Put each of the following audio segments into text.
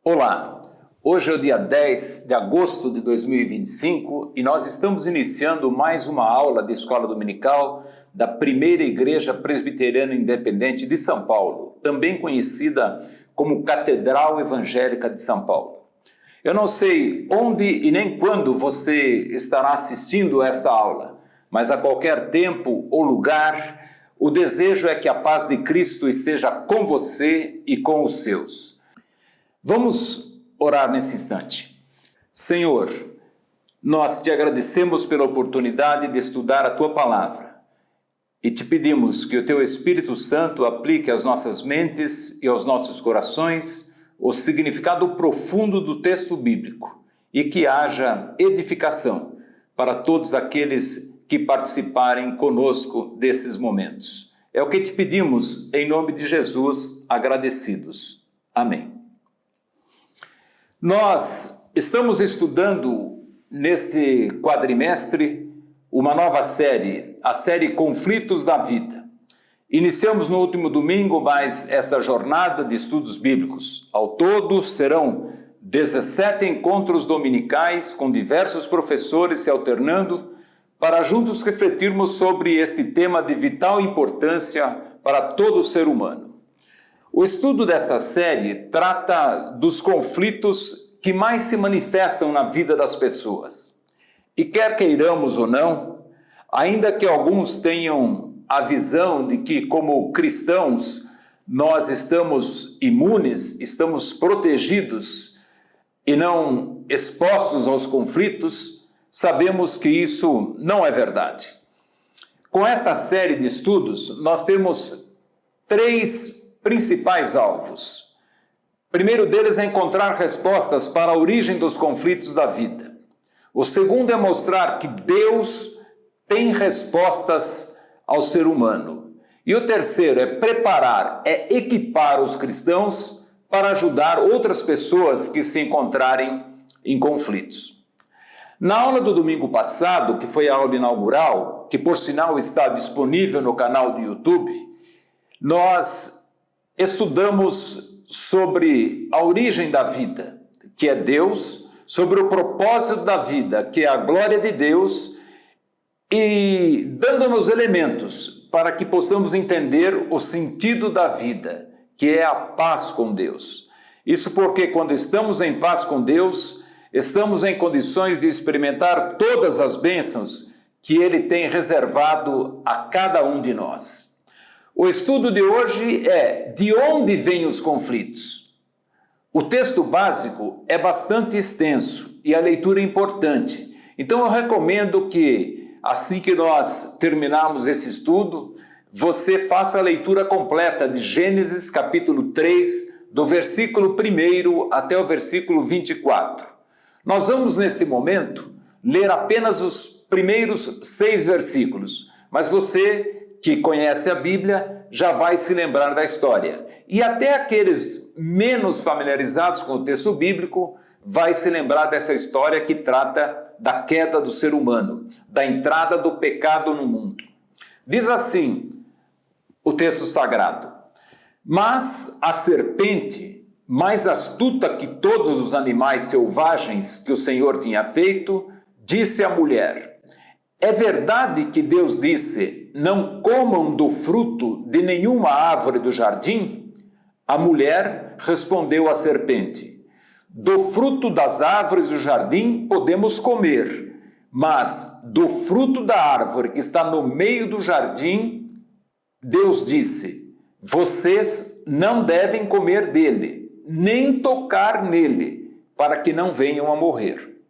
Olá, hoje é o dia 10 de agosto de 2025 e nós estamos iniciando mais uma aula de Escola Dominical da Primeira Igreja Presbiteriana Independente de São Paulo, também conhecida como Catedral Evangélica de São Paulo. Eu não sei onde e nem quando você estará assistindo esta aula, mas a qualquer tempo ou lugar, o desejo é que a paz de Cristo esteja com você e com os seus. Vamos orar nesse instante. Senhor, nós te agradecemos pela oportunidade de estudar a Tua Palavra e te pedimos que o Teu Espírito Santo aplique às nossas mentes e aos nossos corações o significado profundo do texto bíblico e que haja edificação para todos aqueles que participarem conosco desses momentos. É o que te pedimos em nome de Jesus, agradecidos. Amém. Nós estamos estudando neste quadrimestre uma nova série, a série Conflitos da Vida. Iniciamos no último domingo mais esta jornada de estudos bíblicos. Ao todo serão 17 encontros dominicais com diversos professores se alternando para juntos refletirmos sobre este tema de vital importância para todo ser humano. O estudo desta série trata dos conflitos que mais se manifestam na vida das pessoas. E quer queiramos ou não, ainda que alguns tenham a visão de que, como cristãos, nós estamos imunes, estamos protegidos e não expostos aos conflitos, sabemos que isso não é verdade. Com esta série de estudos, nós temos 3 principais alvos. O primeiro deles é encontrar respostas para a origem dos conflitos da vida. O segundo é mostrar que Deus tem respostas ao ser humano. E o terceiro é preparar, é equipar os cristãos para ajudar outras pessoas que se encontrarem em conflitos. Na aula do domingo passado, que foi a aula inaugural, que por sinal está disponível no canal do YouTube, nós estudamos sobre a origem da vida, que é Deus, sobre o propósito da vida, que é a glória de Deus, e dando-nos elementos para que possamos entender o sentido da vida, que é a paz com Deus. Isso porque quando estamos em paz com Deus, estamos em condições de experimentar todas as bênçãos que Ele tem reservado a cada um de nós. O estudo de hoje é de onde vêm os conflitos. O texto básico é bastante extenso e a leitura é importante. Então eu recomendo que, assim que nós terminarmos esse estudo, você faça a leitura completa de Gênesis capítulo 3, do versículo 1 até o versículo 24. Nós vamos, neste momento, ler apenas os primeiros 6 versículos, mas você que conhece a Bíblia já vai se lembrar da história. E até aqueles menos familiarizados com o texto bíblico vai se lembrar dessa história que trata da queda do ser humano, da entrada do pecado no mundo. Diz assim o texto sagrado: mas a serpente, mais astuta que todos os animais selvagens que o Senhor tinha feito, disse à mulher: é verdade que Deus disse, não comam do fruto de nenhuma árvore do jardim? A mulher respondeu à serpente: do fruto das árvores do jardim podemos comer, mas do fruto da árvore que está no meio do jardim, Deus disse, vocês não devem comer dele, nem tocar nele, para que não venham a morrer.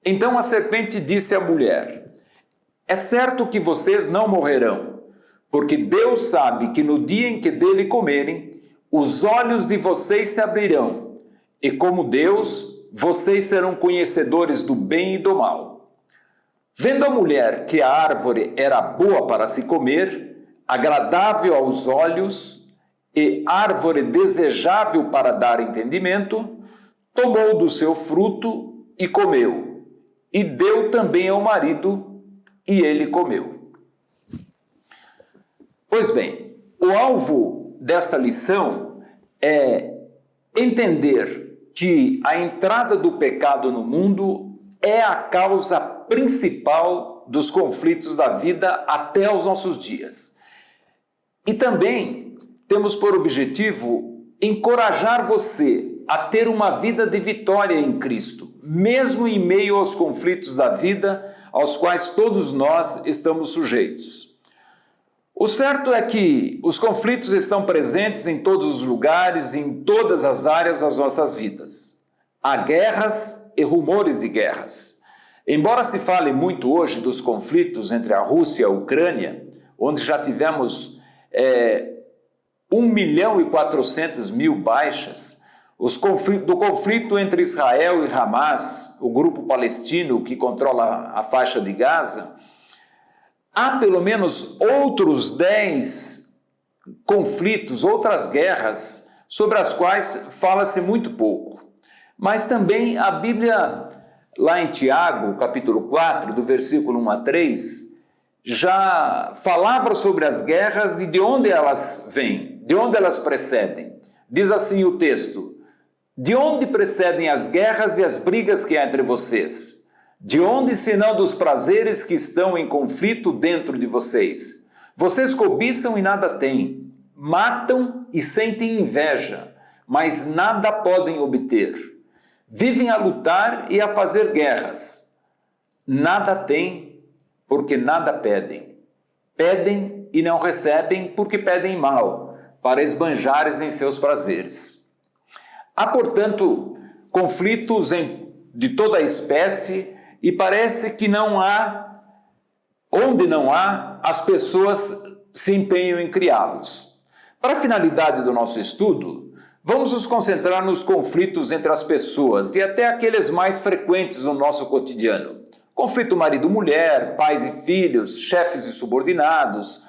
Então a serpente disse à mulher: é certo que vocês não morrerão, porque Deus sabe que no dia em que dele comerem, os olhos de vocês se abrirão, e como Deus, vocês serão conhecedores do bem e do mal. Vendo a mulher que a árvore era boa para se comer, agradável aos olhos e árvore desejável para dar entendimento, tomou do seu fruto e comeu, e deu também ao marido, e ele comeu. Pois bem, o alvo desta lição é entender que a entrada do pecado no mundo é a causa principal dos conflitos da vida até os nossos dias. E também temos por objetivo encorajar você a ter uma vida de vitória em Cristo, mesmo em meio aos conflitos da vida aos quais todos nós estamos sujeitos. O certo é que os conflitos estão presentes em todos os lugares, em todas as áreas das nossas vidas. Há guerras e rumores de guerras. Embora se fale muito hoje dos conflitos entre a Rússia e a Ucrânia, onde já tivemos 1.400.000 baixas, do conflito entre Israel e Hamas, o grupo palestino que controla a faixa de Gaza, há pelo menos outros 10 conflitos, outras guerras, sobre as quais fala-se muito pouco. Mas também a Bíblia, lá em Tiago, capítulo 4, do versículo 1 a 3, já falava sobre as guerras e de onde elas vêm, de onde elas precedem. Diz assim o texto: de onde precedem as guerras e as brigas que há entre vocês? De onde, senão dos prazeres que estão em conflito dentro de vocês? Vocês cobiçam e nada têm, matam e sentem inveja, mas nada podem obter. Vivem a lutar e a fazer guerras. Nada têm, porque nada pedem. Pedem e não recebem, porque pedem mal, para esbanjares em seus prazeres. Há, portanto, conflitos de toda a espécie, e parece que onde não há, as pessoas se empenham em criá-los. Para a finalidade do nosso estudo, vamos nos concentrar nos conflitos entre as pessoas e até aqueles mais frequentes no nosso cotidiano. Conflito marido-mulher, pais e filhos, chefes e subordinados,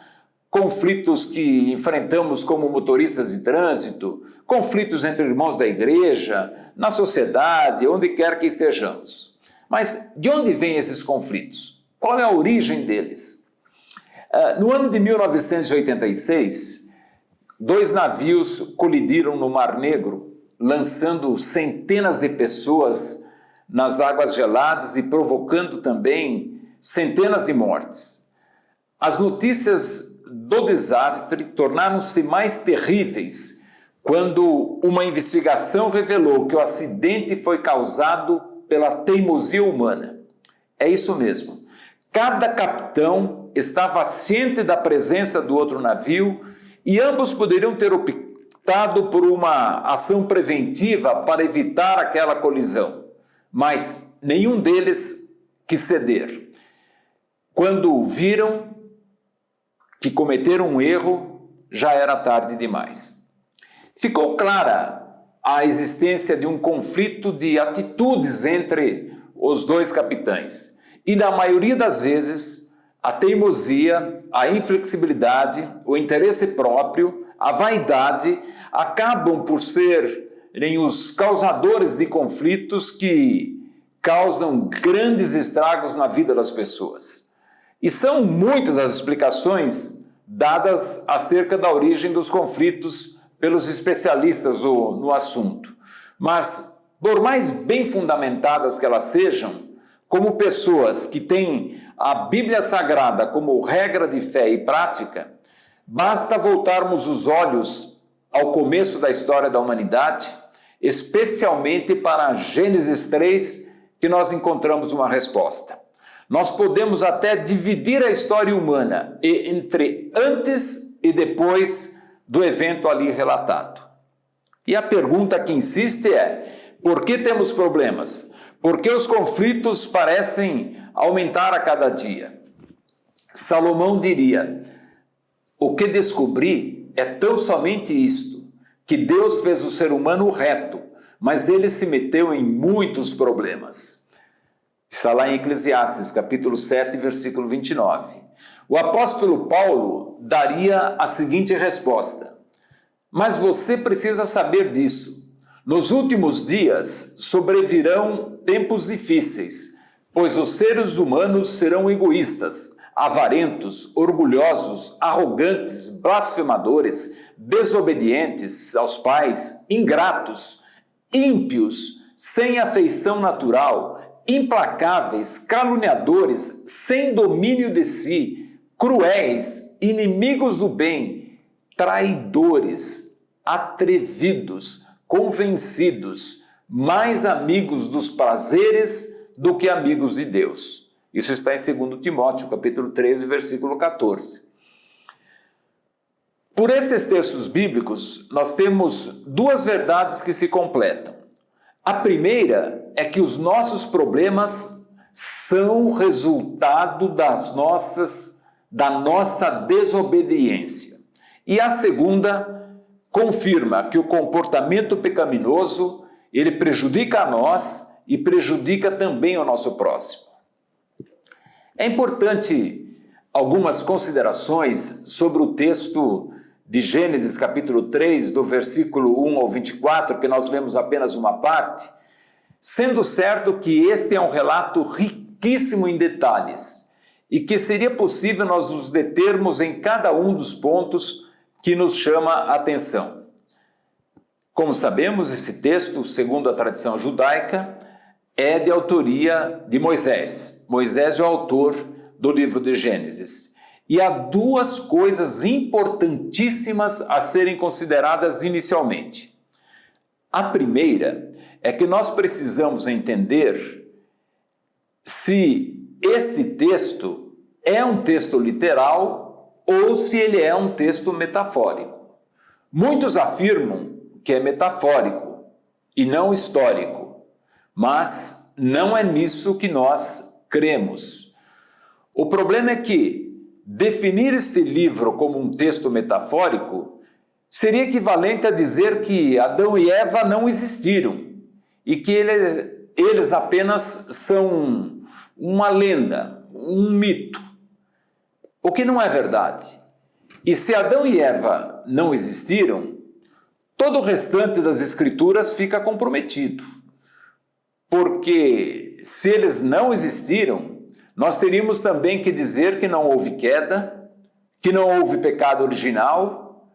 conflitos que enfrentamos como motoristas de trânsito, conflitos entre irmãos da igreja, na sociedade, onde quer que estejamos. Mas de onde vêm esses conflitos? Qual é a origem deles? No ano de 1986, 2 navios colidiram no Mar Negro, lançando centenas de pessoas nas águas geladas e provocando também centenas de mortes. As notícias do desastre tornaram-se mais terríveis quando uma investigação revelou que o acidente foi causado pela teimosia humana. É isso mesmo. Cada capitão estava ciente da presença do outro navio e ambos poderiam ter optado por uma ação preventiva para evitar aquela colisão, mas nenhum deles quis ceder. Quando viram que cometeram um erro, já era tarde demais. Ficou clara a existência de um conflito de atitudes entre os 2 capitães. E na maioria das vezes, a teimosia, a inflexibilidade, o interesse próprio, a vaidade acabam por serem os causadores de conflitos que causam grandes estragos na vida das pessoas. E são muitas as explicações dadas acerca da origem dos conflitos pelos especialistas no assunto. Mas, por mais bem fundamentadas que elas sejam, como pessoas que têm a Bíblia Sagrada como regra de fé e prática, basta voltarmos os olhos ao começo da história da humanidade, especialmente para Gênesis 3, que nós encontramos uma resposta. Nós podemos até dividir a história humana entre antes e depois do evento ali relatado. E a pergunta que insiste é: por que temos problemas? Por que os conflitos parecem aumentar a cada dia? Salomão diria: o que descobri é tão somente isto, que Deus fez o ser humano reto, mas ele se meteu em muitos problemas. Está lá em Eclesiastes, capítulo 7, versículo 29. O apóstolo Paulo daria a seguinte resposta: mas você precisa saber disso. Nos últimos dias sobrevirão tempos difíceis, pois os seres humanos serão egoístas, avarentos, orgulhosos, arrogantes, blasfemadores, desobedientes aos pais, ingratos, ímpios, sem afeição natural, implacáveis, caluniadores, sem domínio de si, cruéis, inimigos do bem, traidores, atrevidos, convencidos, mais amigos dos prazeres do que amigos de Deus. Isso está em 2 Timóteo, capítulo 13, versículo 14. Por esses textos bíblicos, nós temos duas verdades que se completam. A primeira é que os nossos problemas são resultado da nossa desobediência. E a segunda confirma que o comportamento pecaminoso, ele prejudica a nós e prejudica também o nosso próximo. É importante algumas considerações sobre o texto de Gênesis capítulo 3, do versículo 1 ao 24, que nós lemos apenas uma parte, sendo certo que este é um relato riquíssimo em detalhes e que seria possível nós nos determos em cada um dos pontos que nos chama a atenção. Como sabemos, esse texto, segundo a tradição judaica, é de autoria de Moisés. Moisés é o autor do livro de Gênesis. E há duas coisas importantíssimas a serem consideradas inicialmente. A primeira é que nós precisamos entender se este texto é um texto literal ou se ele é um texto metafórico. Muitos afirmam que é metafórico e não histórico, mas não é nisso que nós cremos. O problema é que definir este livro como um texto metafórico seria equivalente a dizer que Adão e Eva não existiram e que eles apenas são uma lenda, um mito, o que não é verdade. E se Adão e Eva não existiram, todo o restante das Escrituras fica comprometido, porque se eles não existiram, nós teríamos também que dizer que não houve queda, que não houve pecado original,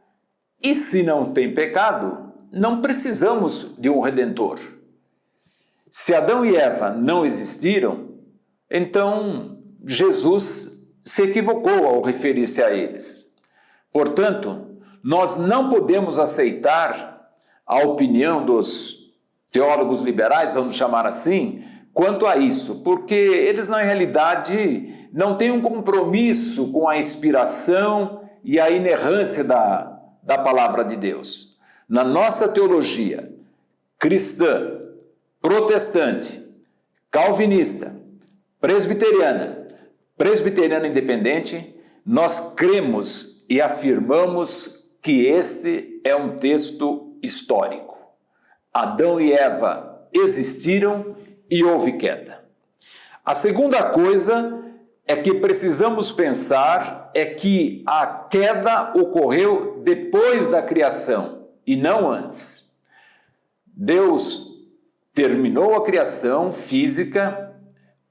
e se não tem pecado, não precisamos de um Redentor. Se Adão e Eva não existiram, então Jesus se equivocou ao referir-se a eles. Portanto, nós não podemos aceitar a opinião dos teólogos liberais, vamos chamar assim, quanto a isso, porque eles, na realidade, não têm um compromisso com a inspiração e a inerrância da palavra de Deus. Na nossa teologia cristã, protestante, calvinista, presbiteriana independente, nós cremos e afirmamos que este é um texto histórico. Adão e Eva existiram e houve queda. A segunda coisa é que precisamos pensar é que a queda ocorreu depois da criação e não antes. Deus terminou a criação física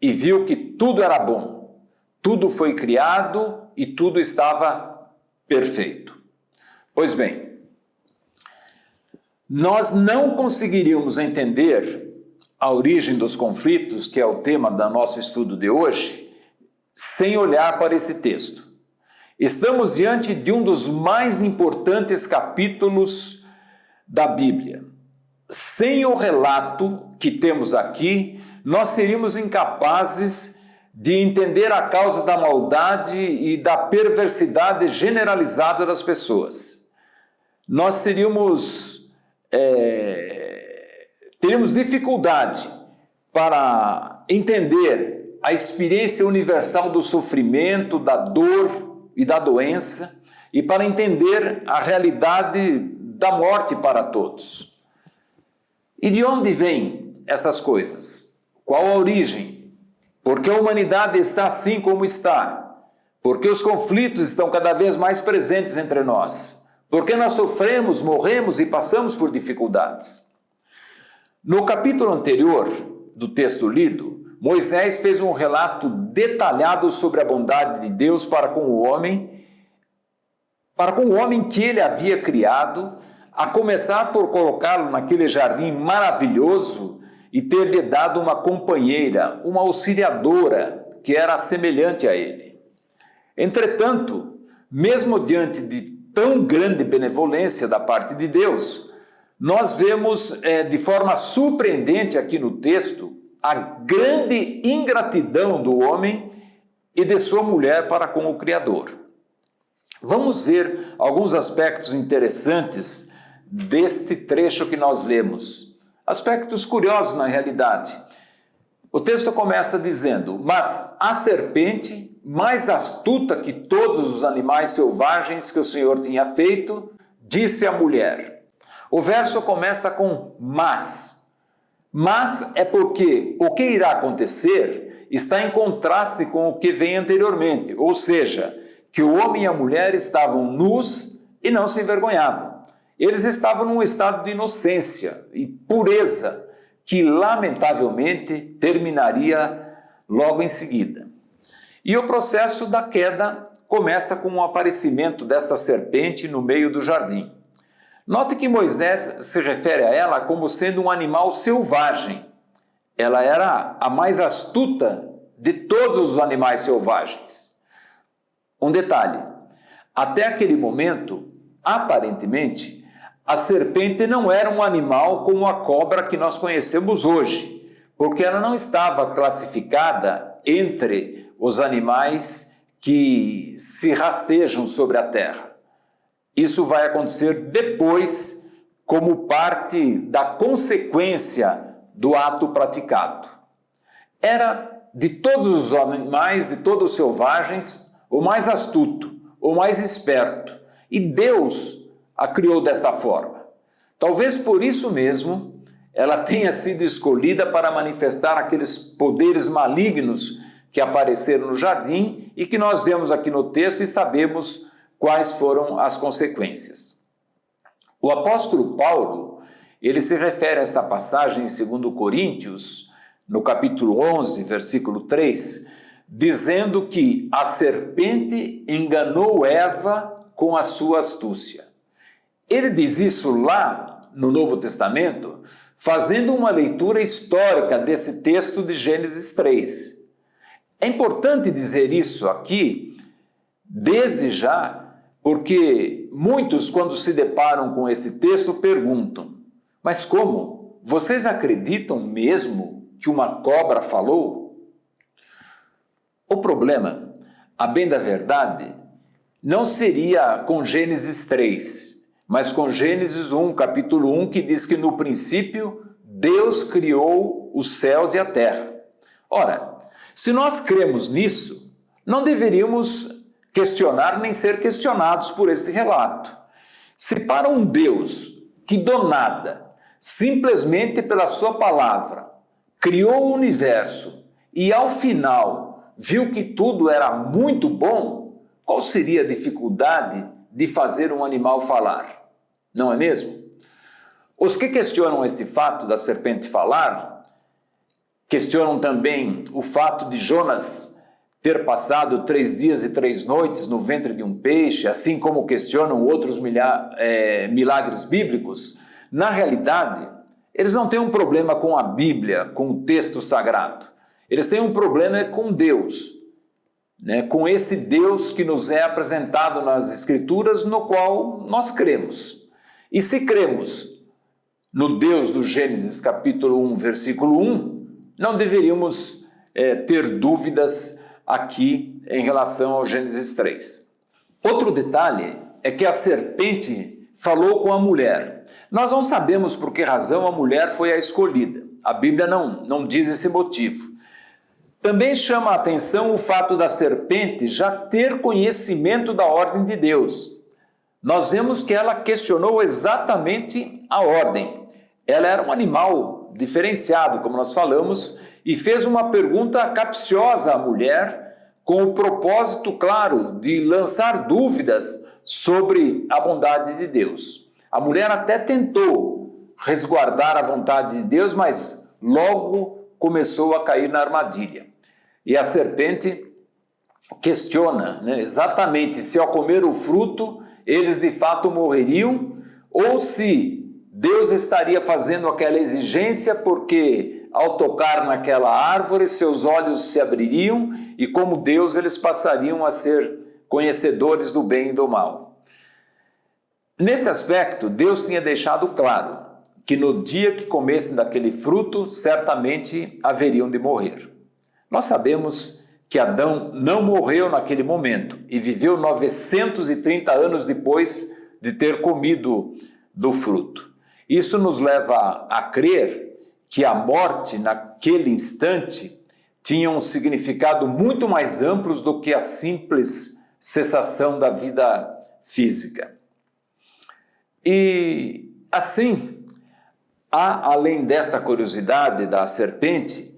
e viu que tudo era bom. Tudo foi criado e tudo estava perfeito. Pois bem, nós não conseguiríamos entender a origem dos conflitos, que é o tema do nosso estudo de hoje, sem olhar para esse texto. Estamos diante de um dos mais importantes capítulos da Bíblia. Sem o relato que temos aqui, nós seríamos incapazes de entender a causa da maldade e da perversidade generalizada das pessoas. Nós teríamos dificuldade para entender a experiência universal do sofrimento, da dor e da doença, e para entender a realidade da morte para todos. E de onde vêm essas coisas? Qual a origem? Por que a humanidade está assim como está? Por que os conflitos estão cada vez mais presentes entre nós? Por que nós sofremos, morremos e passamos por dificuldades? No capítulo anterior do texto lido, Moisés fez um relato detalhado sobre a bondade de Deus para com o homem que ele havia criado, a começar por colocá-lo naquele jardim maravilhoso e ter-lhe dado uma companheira, uma auxiliadora, que era semelhante a ele. Entretanto, mesmo diante de tão grande benevolência da parte de Deus, nós vemos de forma surpreendente aqui no texto a grande ingratidão do homem e de sua mulher para com o Criador. Vamos ver alguns aspectos interessantes deste trecho que nós lemos. Aspectos curiosos na realidade. O texto começa dizendo: mas a serpente, mais astuta que todos os animais selvagens que o Senhor tinha feito, disse à mulher. O verso começa com mas. Mas é porque o que irá acontecer está em contraste com o que vem anteriormente, ou seja, que o homem e a mulher estavam nus e não se envergonhavam. Eles estavam num estado de inocência e pureza, que lamentavelmente terminaria logo em seguida. E o processo da queda começa com o aparecimento desta serpente no meio do jardim. Note que Moisés se refere a ela como sendo um animal selvagem. Ela era a mais astuta de todos os animais selvagens. Um detalhe: até aquele momento, aparentemente, a serpente não era um animal como a cobra que nós conhecemos hoje, porque ela não estava classificada entre os animais que se rastejam sobre a terra. Isso vai acontecer depois, como parte da consequência do ato praticado. Era de todos os animais, de todos os selvagens, o mais astuto, o mais esperto. E Deus a criou desta forma. Talvez por isso mesmo ela tenha sido escolhida para manifestar aqueles poderes malignos que apareceram no jardim e que nós vemos aqui no texto e sabemos quais foram as consequências. O apóstolo Paulo, ele se refere a esta passagem em 2 Coríntios, no capítulo 11, versículo 3, dizendo que a serpente enganou Eva com a sua astúcia. Ele diz isso lá no Novo Testamento, fazendo uma leitura histórica desse texto de Gênesis 3. É importante dizer isso aqui, desde já, porque muitos, quando se deparam com esse texto, perguntam: mas como? Vocês acreditam mesmo que uma cobra falou? O problema, a bem da verdade, não seria com Gênesis 3, mas com Gênesis 1, capítulo 1, que diz que no princípio Deus criou os céus e a terra. Ora, se nós cremos nisso, não deveríamos questionar nem ser questionados por esse relato. Se para um Deus que do nada, simplesmente pela sua palavra, criou o universo e ao final viu que tudo era muito bom, qual seria a dificuldade de fazer um animal falar? Não é mesmo? Os que questionam este fato da serpente falar, questionam também o fato de Jonas ter passado 3 dias e 3 noites no ventre de um peixe, assim como questionam outros milagres bíblicos. Na realidade, eles não têm um problema com a Bíblia, com o texto sagrado. Eles têm um problema com Deus, com esse Deus que nos é apresentado nas Escrituras, no qual nós cremos. E se cremos no Deus do Gênesis capítulo 1, versículo 1, não deveríamos ter dúvidas aqui em relação ao Gênesis 3. Outro detalhe é que a serpente falou com a mulher. Nós não sabemos por que razão a mulher foi a escolhida. A Bíblia não diz esse motivo. Também chama a atenção o fato da serpente já ter conhecimento da ordem de Deus. Nós vemos que ela questionou exatamente a ordem. Ela era um animal diferenciado, como nós falamos, e fez uma pergunta capciosa à mulher, com o propósito, claro, de lançar dúvidas sobre a bondade de Deus. A mulher até tentou resguardar a vontade de Deus, mas logo começou a cair na armadilha. E a serpente questiona, né, exatamente se ao comer o fruto eles de fato morreriam, ou se Deus estaria fazendo aquela exigência porque ao tocar naquela árvore seus olhos se abririam e como Deus eles passariam a ser conhecedores do bem e do mal. Nesse aspecto, Deus tinha deixado claro que no dia que comessem daquele fruto, certamente haveriam de morrer. Nós sabemos que Adão não morreu naquele momento e viveu 930 anos depois de ter comido do fruto. Isso nos leva a crer que a morte naquele instante tinha um significado muito mais amplo do que a simples cessação da vida física. E assim, há, além desta curiosidade da serpente,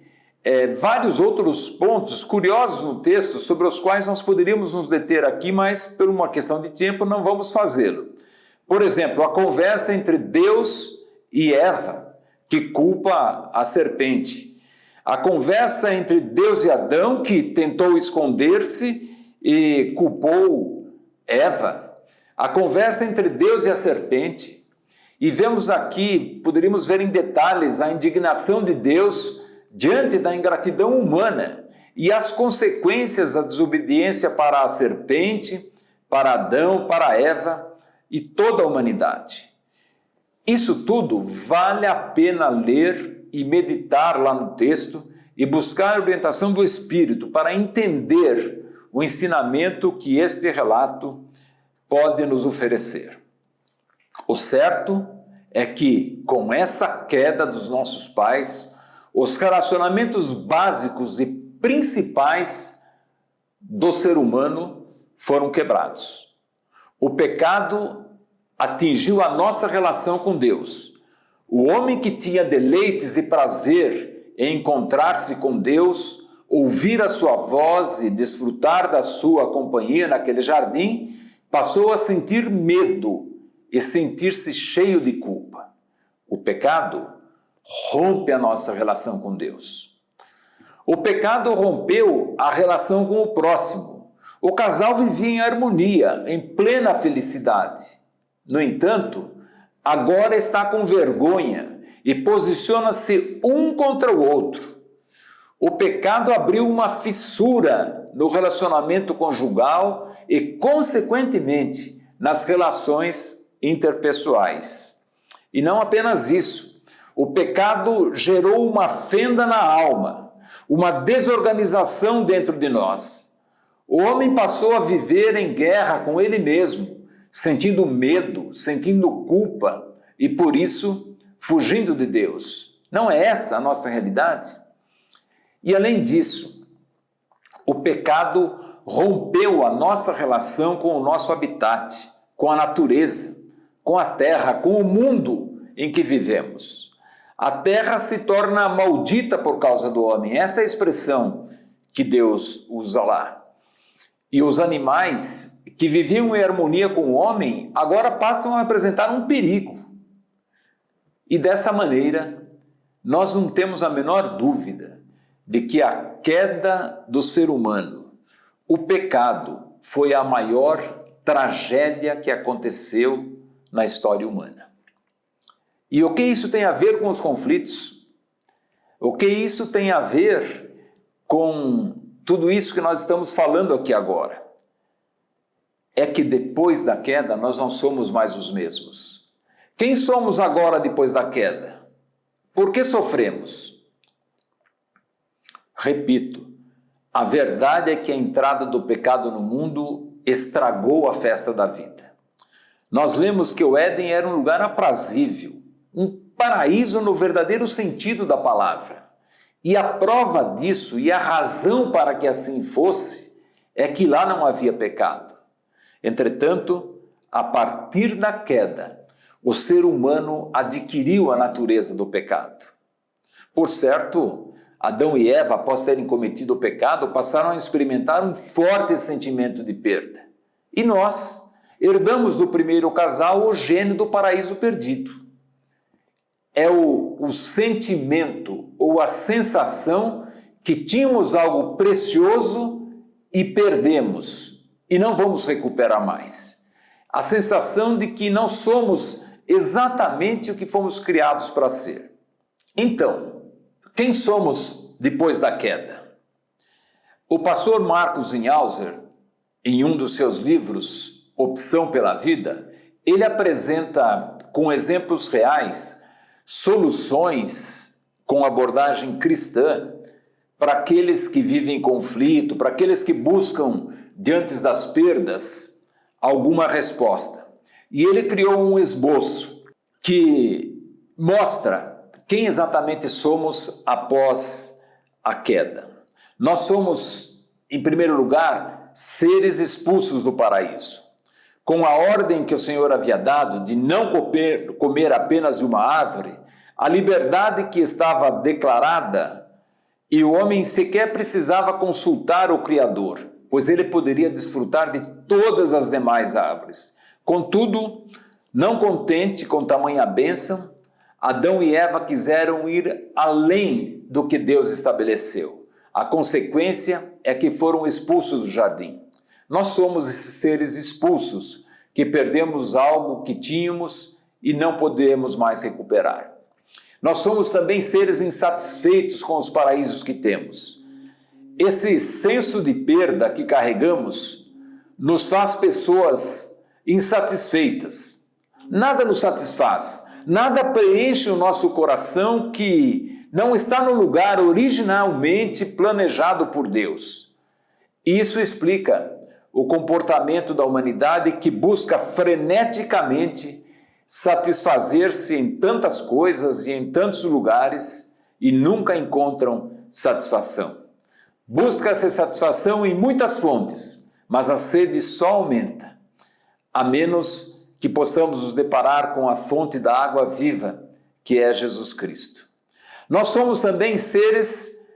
vários outros pontos curiosos no texto sobre os quais nós poderíamos nos deter aqui, mas por uma questão de tempo não vamos fazê-lo. Por exemplo, a conversa entre Deus e Eva, que culpa a serpente. A conversa entre Deus e Adão, que tentou esconder-se e culpou Eva. A conversa entre Deus e a serpente. E vemos aqui, poderíamos ver em detalhes a indignação de Deus diante da ingratidão humana e as consequências da desobediência para a serpente, para Adão, para Eva e toda a humanidade. Isso tudo vale a pena ler e meditar lá no texto e buscar a orientação do Espírito para entender o ensinamento que este relato pode nos oferecer. O certo é que, com essa queda dos nossos pais, os relacionamentos básicos e principais do ser humano foram quebrados. O pecado atingiu a nossa relação com Deus. O homem que tinha deleites e prazer em encontrar-se com Deus, ouvir a sua voz e desfrutar da sua companhia naquele jardim, passou a sentir medo e sentir-se cheio de culpa. O pecado rompe a nossa relação com Deus. O pecado rompeu a relação com o próximo. O casal vivia em harmonia, em plena felicidade. No entanto, agora está com vergonha e posiciona-se um contra o outro. O pecado abriu uma fissura no relacionamento conjugal e, consequentemente, nas relações interpessoais. E não apenas isso, o pecado gerou uma fenda na alma, uma desorganização dentro de nós. O homem passou a viver em guerra com ele mesmo, sentindo medo, sentindo culpa e, por isso, fugindo de Deus. Não é essa a nossa realidade? E, além disso, o pecado rompeu a nossa relação com o nosso habitat, com a natureza, com a terra, com o mundo em que vivemos. A terra se torna maldita por causa do homem. Essa é a expressão que Deus usa lá. E os animais que viviam em harmonia com o homem agora passam a apresentar um perigo. E dessa maneira, nós não temos a menor dúvida de que a queda do ser humano, o pecado, foi a maior tragédia que aconteceu na história humana. E o que isso tem a ver com os conflitos? O que isso tem a ver com tudo isso que nós estamos falando aqui agora? É que depois da queda nós não somos mais os mesmos. Quem somos agora depois da queda? Por que sofremos? Repito, a verdade é que a entrada do pecado no mundo estragou a festa da vida. Nós lemos que o Éden era um lugar aprazível, um paraíso no verdadeiro sentido da palavra. E a prova disso e a razão para que assim fosse é que lá não havia pecado. Entretanto, a partir da queda, o ser humano adquiriu a natureza do pecado. Por certo, Adão e Eva, após terem cometido o pecado, passaram a experimentar um forte sentimento de perda. E nós herdamos do primeiro casal o gene do paraíso perdido. é o sentimento ou a sensação que tínhamos algo precioso e perdemos e não vamos recuperar mais. A sensação de que não somos exatamente o que fomos criados para ser. Então, quem somos depois da queda? O pastor Marcos Weinhauser, em um dos seus livros, Opção pela Vida, ele apresenta com exemplos reais soluções com abordagem cristã para aqueles que vivem em conflito, para aqueles que buscam, diante das perdas, alguma resposta. E ele criou um esboço que mostra quem exatamente somos após a queda. Nós somos, em primeiro lugar, seres expulsos do paraíso. Com a ordem que o Senhor havia dado de não comer apenas uma árvore, a liberdade que estava declarada, e o homem sequer precisava consultar o Criador, pois ele poderia desfrutar de todas as demais árvores. Contudo, não contente com tamanha bênção, Adão e Eva quiseram ir além do que Deus estabeleceu. A consequência é que foram expulsos do jardim. Nós somos esses seres expulsos, que perdemos algo que tínhamos e não podemos mais recuperar. Nós somos também seres insatisfeitos com os paraísos que temos. Esse senso de perda que carregamos nos faz pessoas insatisfeitas. Nada nos satisfaz, nada preenche o nosso coração que não está no lugar originalmente planejado por Deus. Isso explica o comportamento da humanidade que busca freneticamente satisfazer-se em tantas coisas e em tantos lugares e nunca encontram satisfação. Busca-se satisfação em muitas fontes, mas a sede só aumenta, a menos que possamos nos deparar com a fonte da água viva, que é Jesus Cristo. Nós somos também seres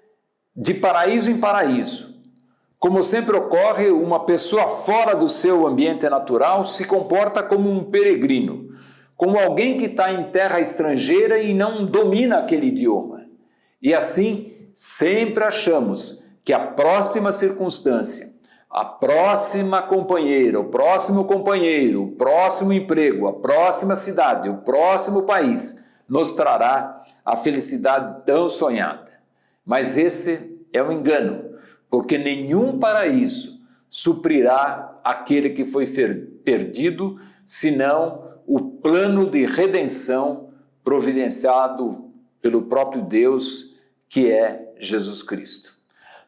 de paraíso em paraíso. Como sempre ocorre, uma pessoa fora do seu ambiente natural se comporta como um peregrino, como alguém que está em terra estrangeira e não domina aquele idioma. E assim, sempre achamos que a próxima circunstância, a próxima companheira, o próximo companheiro, o próximo emprego, a próxima cidade, o próximo país, nos trará a felicidade tão sonhada. Mas esse é um engano, porque nenhum paraíso suprirá aquele que foi perdido, senão o plano de redenção providenciado pelo próprio Deus, que é Jesus Cristo.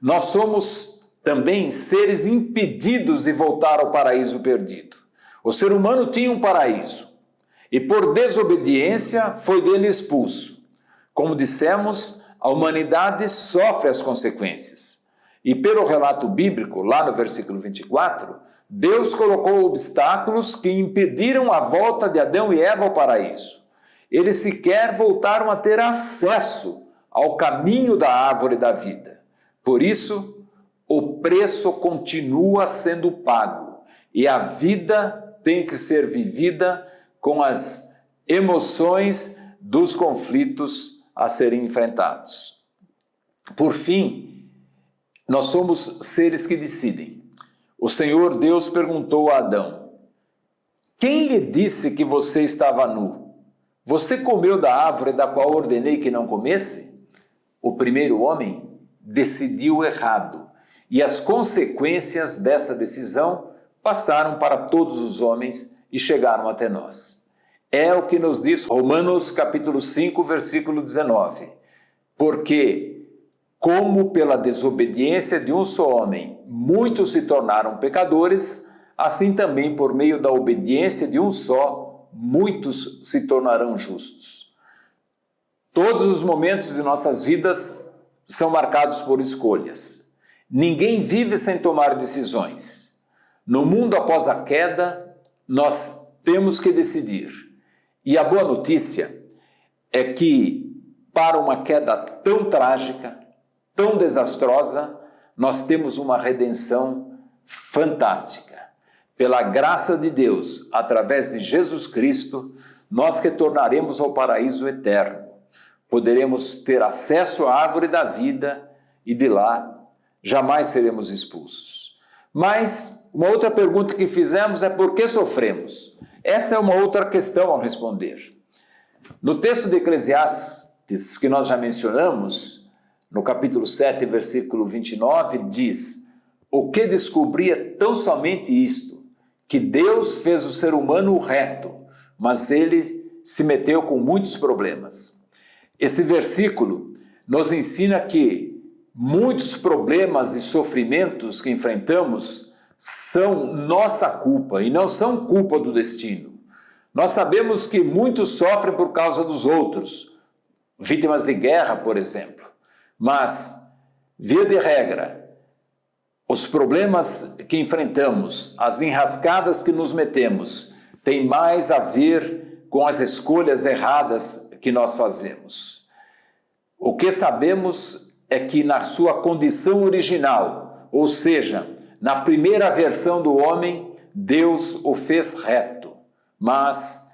Nós somos também seres impedidos de voltar ao paraíso perdido. O ser humano tinha um paraíso e por desobediência foi dele expulso. Como dissemos, a humanidade sofre as consequências. E pelo relato bíblico, lá no versículo 24, Deus colocou obstáculos que impediram a volta de Adão e Eva ao paraíso. Eles sequer voltaram a ter acesso ao caminho da árvore da vida. Por isso, o preço continua sendo pago e a vida tem que ser vivida com as emoções dos conflitos a serem enfrentados. Por fim, nós somos seres que decidem. O Senhor Deus perguntou a Adão: quem lhe disse que você estava nu? Você comeu da árvore da qual ordenei que não comesse? O primeiro homem decidiu errado. E as consequências dessa decisão passaram para todos os homens e chegaram até nós. É o que nos diz Romanos capítulo 5, versículo 19. Porque, como pela desobediência de um só homem muitos se tornaram pecadores, assim também por meio da obediência de um só, muitos se tornarão justos. Todos os momentos de nossas vidas são marcados por escolhas. Ninguém vive sem tomar decisões. No mundo após a queda, nós temos que decidir. E a boa notícia é que, para uma queda tão trágica, tão desastrosa, nós temos uma redenção fantástica. Pela graça de Deus, através de Jesus Cristo, nós retornaremos ao paraíso eterno. Poderemos ter acesso à árvore da vida e de lá jamais seremos expulsos. Mas uma outra pergunta que fizemos é por que sofremos? Essa é uma outra questão a responder. No texto de Eclesiastes, que nós já mencionamos, no capítulo 7, versículo 29, diz: o que descobri é tão somente isto, que Deus fez o ser humano reto, mas ele se meteu com muitos problemas. Esse versículo nos ensina que muitos problemas e sofrimentos que enfrentamos são nossa culpa e não são culpa do destino. Nós sabemos que muitos sofrem por causa dos outros, vítimas de guerra, por exemplo. Mas, via de regra, os problemas que enfrentamos, as enrascadas que nos metemos, têm mais a ver com as escolhas erradas que nós fazemos. O que sabemos é que na sua condição original, ou seja, na primeira versão do homem, Deus o fez reto. Mas,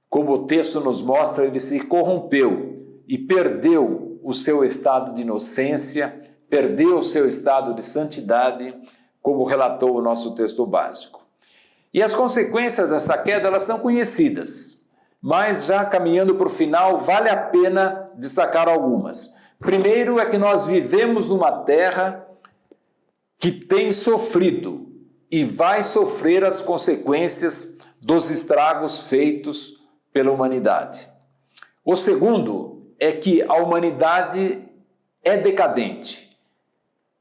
como o texto nos mostra, ele se corrompeu e perdeu o seu estado de inocência, perdeu o seu estado de santidade, como relatou o nosso texto básico. E as consequências dessa queda, elas são conhecidas. Mas já caminhando para o final, vale a pena destacar algumas. Primeiro é que nós vivemos numa terra que tem sofrido e vai sofrer as consequências dos estragos feitos pela humanidade. O segundo é que a humanidade é decadente.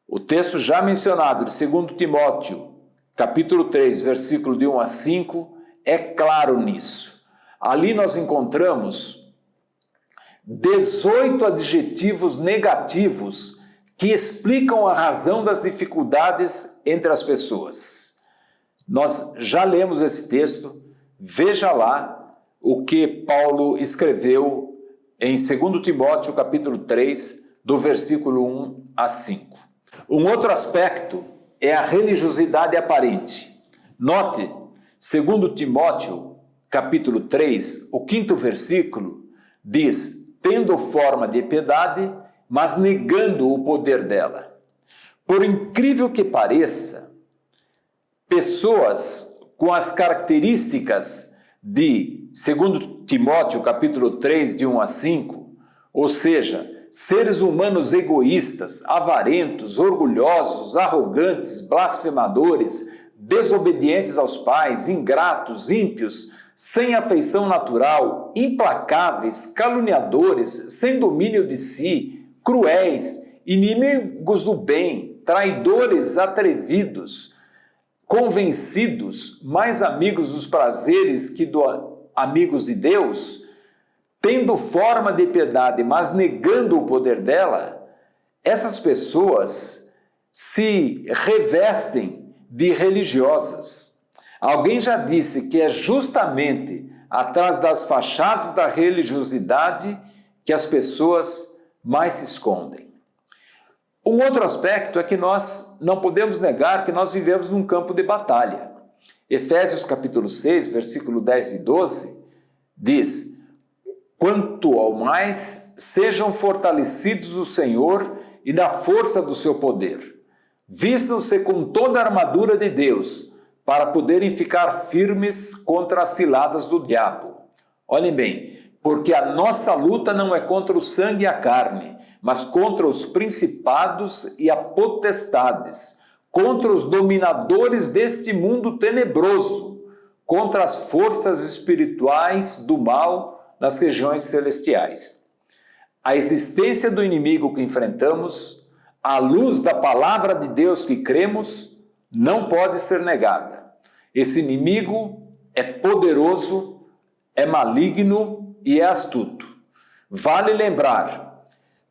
O texto já mencionado de 2 Timóteo, capítulo 3, versículo de 1 a 5, é claro nisso. Ali nós encontramos 18 adjetivos negativos que explicam a razão das dificuldades entre as pessoas. Nós já lemos esse texto, veja lá o que Paulo escreveu em 2 Timóteo, capítulo 3, do versículo 1 a 5. Um outro aspecto é a religiosidade aparente. Note, 2 Timóteo, capítulo 3, o 5º versículo, diz: tendo forma de piedade, mas negando o poder dela. Por incrível que pareça, pessoas com as características de 2 Timóteo, capítulo 3, de 1 a 5, ou seja, seres humanos egoístas, avarentos, orgulhosos, arrogantes, blasfemadores, desobedientes aos pais, ingratos, ímpios, sem afeição natural, implacáveis, caluniadores, sem domínio de si, cruéis, inimigos do bem, traidores, atrevidos, convencidos, mais amigos dos prazeres que amigos de Deus, tendo forma de piedade, mas negando o poder dela, essas pessoas se revestem de religiosas. Alguém já disse que é justamente atrás das fachadas da religiosidade que as pessoas mais se escondem. Um outro aspecto é que nós não podemos negar que nós vivemos num campo de batalha. Efésios capítulo 6, versículo 10 e 12, diz: quanto ao mais, sejam fortalecidos o Senhor e da força do seu poder. Vistam-se com toda a armadura de Deus, para poderem ficar firmes contra as ciladas do diabo. Olhem bem, porque a nossa luta não é contra o sangue e a carne, mas contra os principados e as potestades, contra os dominadores deste mundo tenebroso, contra as forças espirituais do mal nas regiões celestiais. A existência do inimigo que enfrentamos, à luz da palavra de Deus que cremos, não pode ser negada. Esse inimigo é poderoso, é maligno e é astuto. Vale lembrar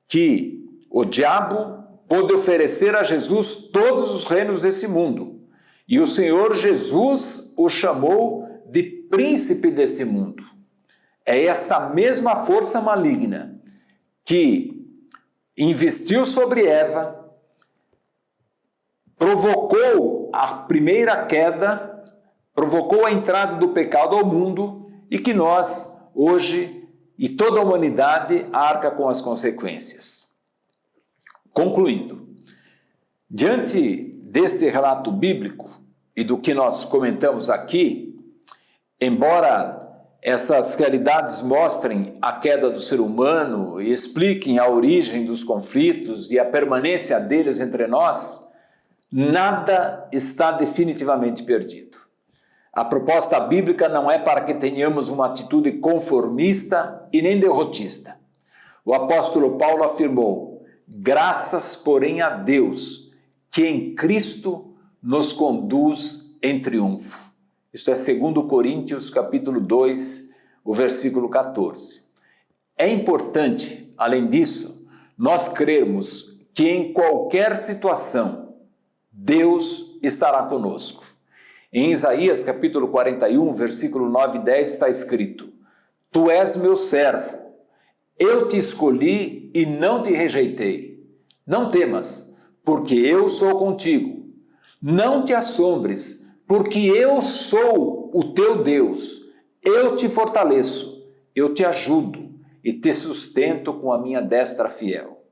que o diabo pôde oferecer a Jesus todos os reinos desse mundo, e o Senhor Jesus o chamou de príncipe desse mundo. É esta mesma força maligna que investiu sobre Eva, provocou a primeira queda, provocou a entrada do pecado ao mundo e que nós hoje, e toda a humanidade arca com as consequências. Concluindo, diante deste relato bíblico e do que nós comentamos aqui, embora essas realidades mostrem a queda do ser humano e expliquem a origem dos conflitos e a permanência deles entre nós, nada está definitivamente perdido. A proposta bíblica não é para que tenhamos uma atitude conformista e nem derrotista. O apóstolo Paulo afirmou: graças, porém, a Deus, que em Cristo nos conduz em triunfo. Isto é 2 Coríntios, capítulo 2, o versículo 14. É importante, além disso, nós crermos que em qualquer situação, Deus estará conosco. Em Isaías, capítulo 41, versículo 9 e 10, está escrito: Tu és meu servo, eu te escolhi e não te rejeitei. Não temas, porque eu sou contigo. Não te assombres, porque eu sou o teu Deus. Eu te fortaleço, eu te ajudo e te sustento com a minha destra fiel.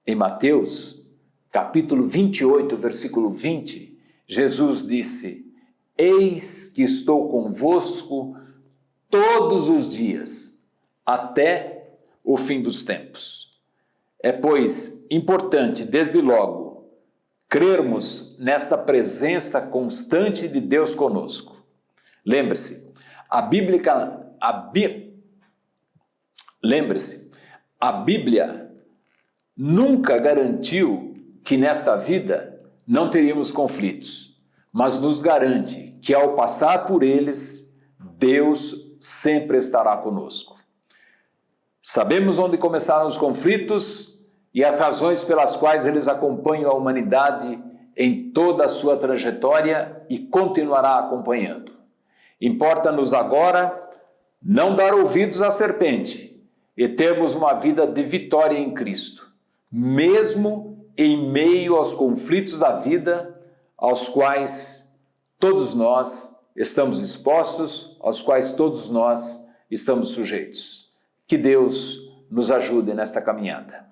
Em Mateus, capítulo 28, versículo 20, Jesus disse: Eis que estou convosco todos os dias, até o fim dos tempos. É, pois, importante, desde logo, crermos nesta presença constante de Deus conosco. Lembre-se, a Bíblia nunca garantiu que nesta vida não teríamos conflitos, mas nos garante que ao passar por eles, Deus sempre estará conosco. Sabemos onde começaram os conflitos e as razões pelas quais eles acompanham a humanidade em toda a sua trajetória e continuará acompanhando. Importa-nos agora não dar ouvidos à serpente e termos uma vida de vitória em Cristo, mesmo em meio aos conflitos da vida, aos quais todos nós estamos expostos, aos quais todos nós estamos sujeitos. Que Deus nos ajude nesta caminhada.